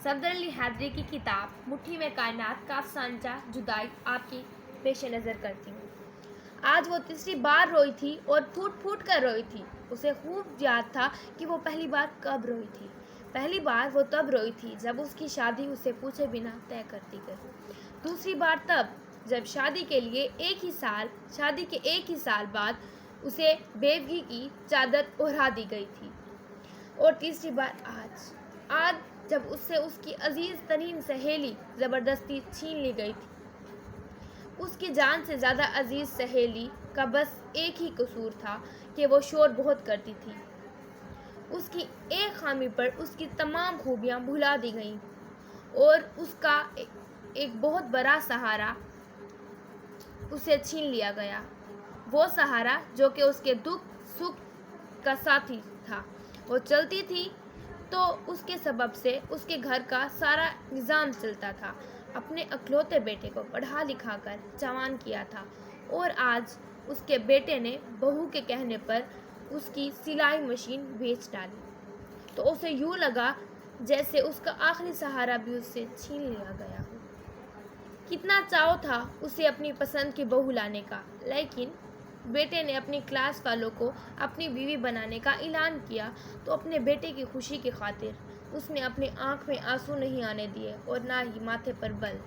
صفدر علی حیدری کی کتاب مٹھی میں کائنات کا افسانچہ جدائی آپ کی پیش نظر کرتی ہوں۔ آج وہ تیسری بار روئی تھی اور پھوٹ پھوٹ کر روئی تھی۔ اسے خوب یاد تھا کہ وہ پہلی بار کب روئی تھی۔ پہلی بار وہ تب روئی تھی جب اس کی شادی اسے پوچھے بنا طے کر دی گئی۔ دوسری بار تب جب شادی کے ایک ہی سال بعد اسے بیوگی کی چادر اوڑھا دی گئی تھی۔ اور تیسری بار آج جب اس سے اس کی عزیز ترین سہیلی زبردستی چھین لی گئی تھی۔ اس کی جان سے زیادہ عزیز سہیلی کا بس ایک ہی قصور تھا کہ وہ شور بہت کرتی تھی۔ اس کی ایک خامی پر اس کی تمام خوبیاں بھلا دی گئیں اور اس کا ایک بہت بڑا سہارا اسے چھین لیا گیا۔ وہ سہارا جو کہ اس کے دکھ سکھ کا ساتھی تھا۔ وہ چلتی تھی تو اس کے سبب سے اس کے گھر کا سارا نظام چلتا تھا۔ اپنے اکلوتے بیٹے کو پڑھا لکھا کر جوان کیا تھا اور آج اس کے بیٹے نے بہو کے کہنے پر اس کی سلائی مشین بیچ ڈالی تو اسے یوں لگا جیسے اس کا آخری سہارا بھی اس سے چھین لیا گیا ہو۔ کتنا چاؤ تھا اسے اپنی پسند کی بہو لانے کا، لیکن بیٹے نے اپنی کلاس والوں کو اپنی بیوی بنانے کا اعلان کیا تو اپنے بیٹے کی خوشی کی خاطر اس نے اپنی آنکھ میں آنسو نہیں آنے دیے اور نہ ہی ماتھے پر بل۔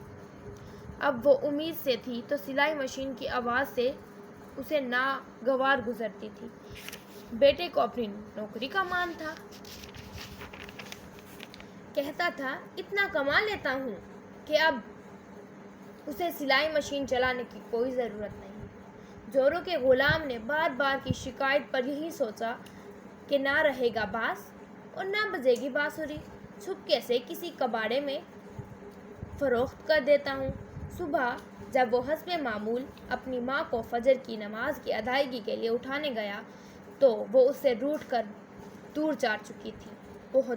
اب وہ امید سے تھی تو سلائی مشین کی آواز سے اسے ناگوار گزرتی تھی۔ بیٹے کو اپنی نوکری کا مان تھا۔ کہتا تھا اتنا کما لیتا ہوں کہ اب اسے سلائی مشین چلانے کی کوئی ضرورت نہیں۔ جوروں کے غلام نے بار بار کی شکایت پر یہی سوچا کہ نہ رہے گا بانس اور نہ بجے گی بانسری، چھپکے سے کسی کباڑے میں فروخت کر دیتا ہوں۔ صبح جب وہ حسب معمول اپنی ماں کو فجر کی نماز کی ادائیگی کے لیے اٹھانے گیا تو وہ اس سے روٹھ کر دور جا چکی تھی۔ بہت